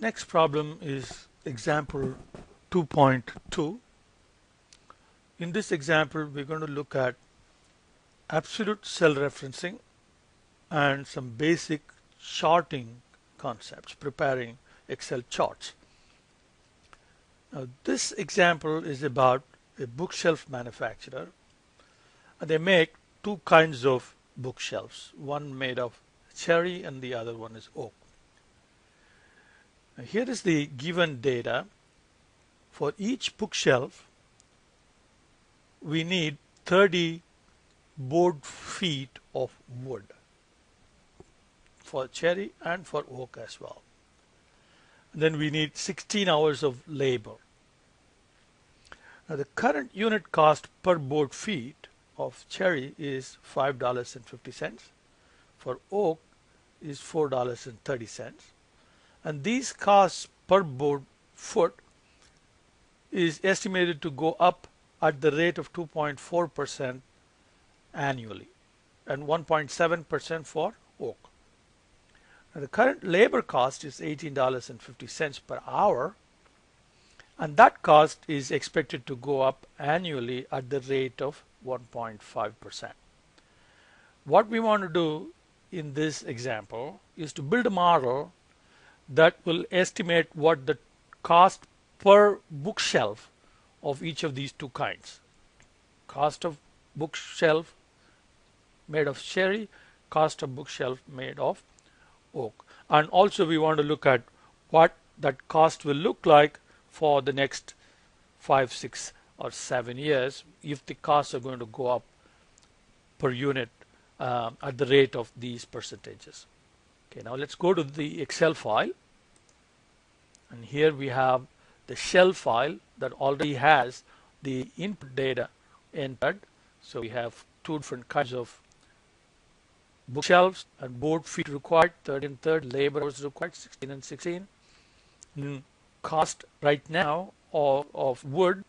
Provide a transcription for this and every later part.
Next problem is example 2.2. In this example, we're going to look at absolute cell referencing and some basic charting concepts, preparing Excel charts. Now, this example is about a bookshelf manufacturer, and they make two kinds of bookshelves, one made of cherry and the other one is oak. Now, here is the given data. For each bookshelf, we need 30 board feet of wood for cherry and for oak as well. Then we need 16 hours of labor. Now the current unit cost per board feet of cherry is $5.50. For oak is $4.30. And these costs per board foot is estimated to go up at the rate of 2.4% annually and 1.7% for oak. Now the current labor cost is $18.50 per hour, and that cost is expected to go up annually at the rate of 1.5%. What we want to do in this example is to build a model that will estimate what the cost per bookshelf of each of these two kinds. Cost of bookshelf made of cherry, cost of bookshelf made of oak. And also we want to look at what that cost will look like for the next 5, 6 or 7 years if the costs are going to go up per unit at the rate of these percentages. Okay, now let's go to the Excel file, and here we have the shell file that already has the input data entered. So we have two different kinds of bookshelves and board feet required, 30 and 30, labor hours required, 16 and 16. And cost right now of wood,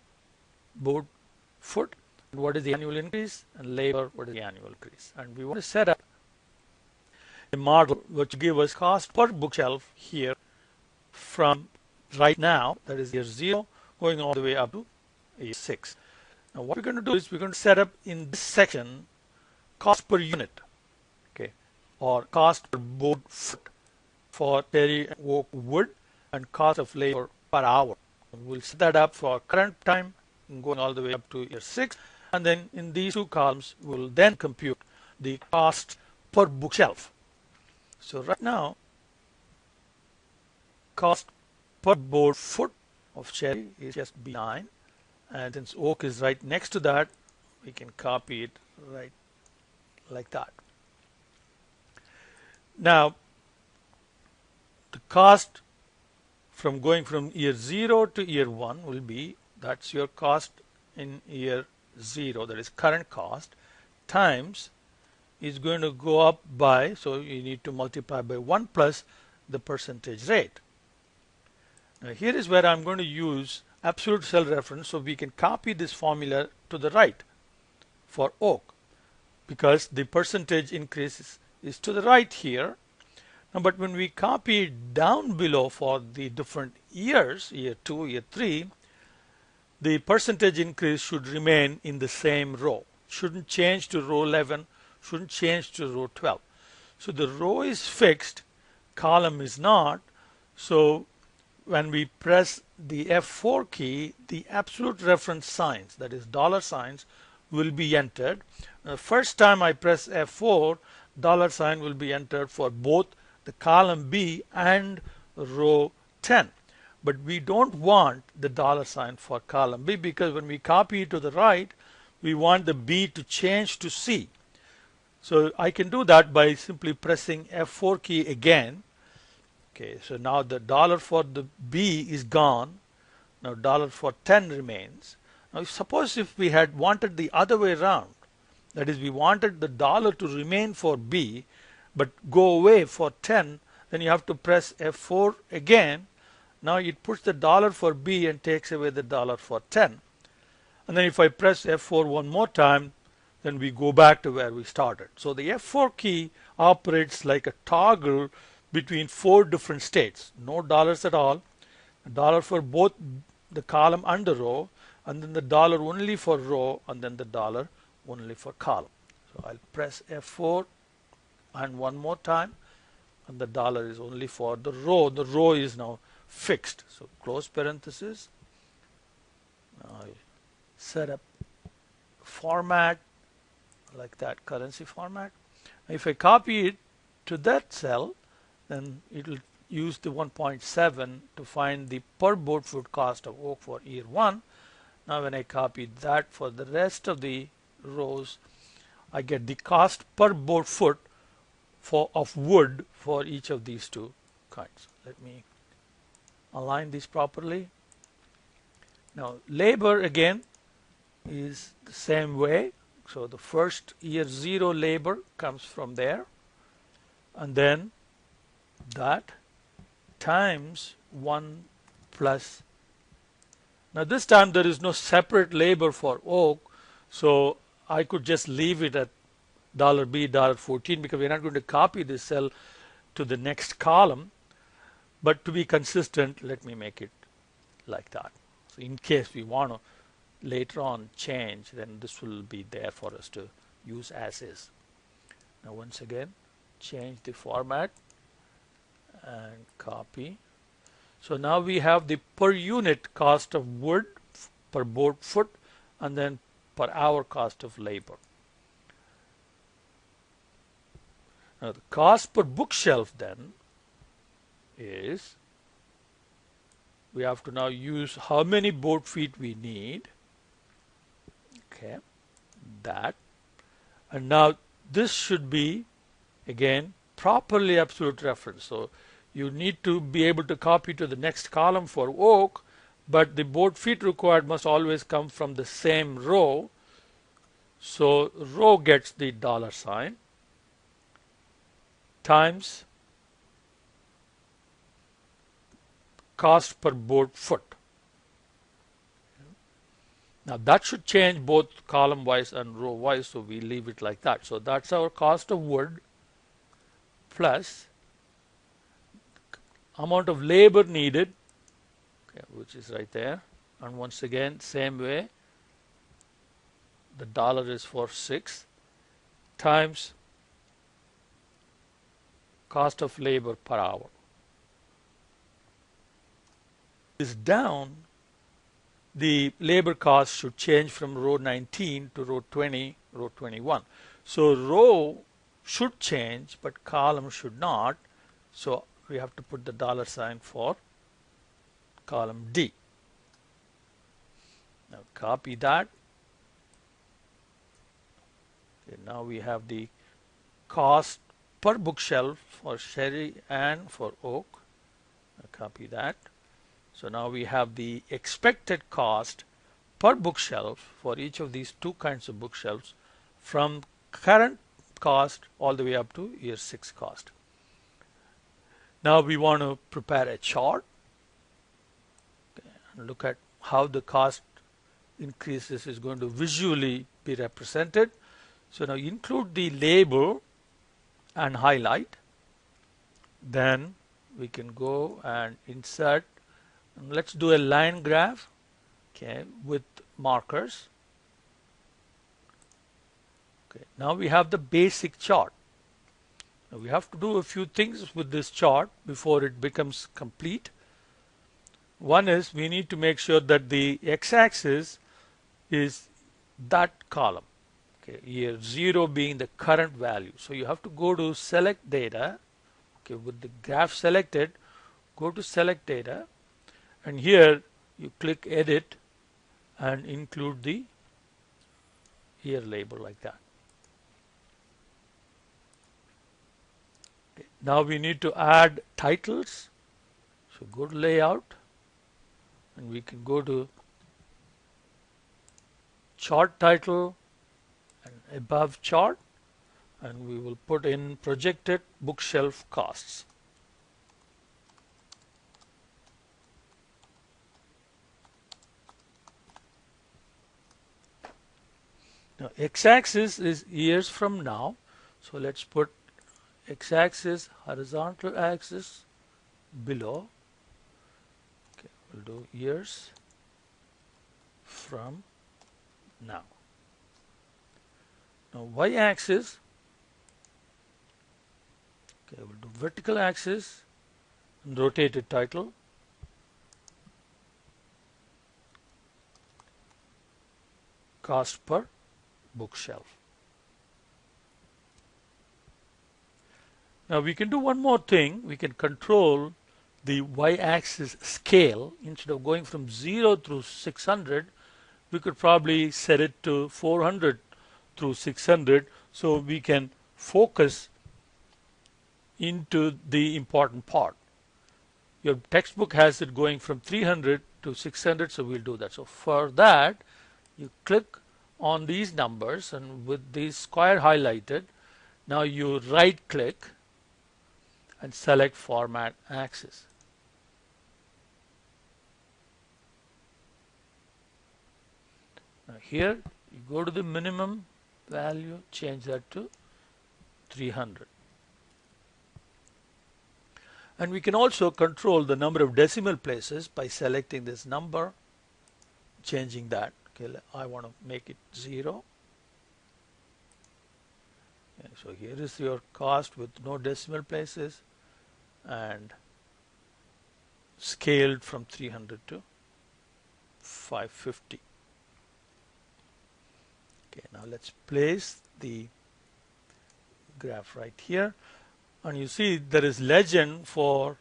board foot, what is the annual increase, and labor, what is the annual increase. And we want to set up a model which give us cost per bookshelf here from right now, that is year 0, going all the way up to year 6. Now what we're going to do is we're going to set up in this section cost per unit, okay, or cost per board foot for cherry and oak wood, and cost of labor per hour. And we'll set that up for current time and going all the way up to year 6, and then in these two columns we'll then compute the cost per bookshelf. So right now, cost per board foot of cherry is just B9, and since oak is right next to that, we can copy it right like that. Now the cost from going from year 0 to year 1 will be, that's your cost in year 0, that is current cost, times is going to go up by, so you need to multiply by 1 plus the percentage rate. Now here is where I'm going to use absolute cell reference, so we can copy this formula to the right for oak, because the percentage increase is to the right here. Now, but when we copy it down below for the different years, year 2, year 3, the percentage increase should remain in the same row. Shouldn't change to row 11, shouldn't change to row 12. So the row is fixed, column is not. So when we press the F4 key, the absolute reference signs, that is dollar signs, will be entered. The first time I press F4, dollar sign will be entered for both the column B and row 10. But we don't want the dollar sign for column B, because when we copy it to the right, we want the B to change to C. So I can do that by simply pressing F4 key again. Okay, so now the dollar for the B is gone. Now dollar for 10 remains. Now suppose if we had wanted the other way around, that is, we wanted the dollar to remain for B but go away for 10, then you have to press F4 again. Now it puts the dollar for B and takes away the dollar for 10. And then if I press F4 one more time, then we go back to where we started. So the F4 key operates like a toggle between 4 different states. No dollars at all. A dollar for both the column and the row, and then the dollar only for row, and then the dollar only for column. So I'll press F4 and one more time, and the dollar is only for the row. The row is now fixed. So close parenthesis. Now I set up format like that, currency format. If I copy it to that cell, then it will use the 1.7 to find the per board foot cost of oak for year 1. Now when I copy that for the rest of the rows, I get the cost per board foot of wood for each of these two kinds. Let me align this properly. Now labor again is the same way. So the first year 0 labor comes from there, and then that times 1 plus. Now this time there is no separate labor for oak, so I could just leave it at $B, $14, because we're not going to copy this cell to the next column. But to be consistent, let me make it like that. So in case we want to later on change, then this will be there for us to use as is. Now once again, change the format and copy. So now we have the per unit cost of wood per board foot, and then per hour cost of labor. Now the cost per bookshelf then is, we have to now use how many board feet we need. Okay, that, and now this should be again properly absolute reference. So you need to be able to copy to the next column for oak, but the board feet required must always come from the same row. So row gets the $sign times cost per board foot. Now that should change both column wise and row wise, so we leave it like that. So that's our cost of wood plus amount of labor needed, okay, which is right there. And once again, same way, the dollar is for 6 times cost of labor per hour. Is down, the labor cost should change from row 19 to row 20, row 21. So row should change, but column should not. So we have to put the $sign for column D. Now copy that. Okay, now we have the cost per bookshelf for cherry and for oak. Now copy that. So now we have the expected cost per bookshelf for each of these two kinds of bookshelves from current cost all the way up to year 6 cost. Now we want to prepare a chart and look at how the cost increases is going to visually be represented. So now include the label and highlight. Then we can go and insert, and let's do a line graph, okay, with markers. Okay, now we have the basic chart. Now we have to do a few things with this chart before it becomes complete. One is we need to make sure that the x-axis is that column, okay, year 0 being the current value. So you have to go to select data, okay, with the graph selected, go to select data, and here you click edit and include the year label like that. Okay. Now we need to add titles. So go to layout and we can go to chart title and above chart, and we will put in projected bookshelf costs. Now x-axis is years from now, so let's put x-axis, horizontal axis below. Okay, we'll do years from now. Now y-axis, okay, we'll do vertical axis and rotated title. Cost per bookshelf. Now we can do one more thing. We can control the y-axis scale. Instead of going from 0 through 600, we could probably set it to 400 through 600, so we can focus into the important part. Your textbook has it going from 300 to 600, so we'll do that. So for that, you click on these numbers, and with the square highlighted, now you right click and select format axis. Now here you go to the minimum value, change that to 300. And we can also control the number of decimal places by selecting this number, changing that. Okay, I want to make it 0. Okay, so here is your cost with no decimal places and scaled from 300 to 550. Okay, now let's place the graph right here, and you see there is legend for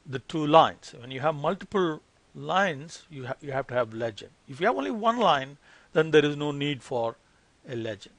the two lines. When you have multiple lines, you have to have legend. If you have only one line, then there is no need for a legend.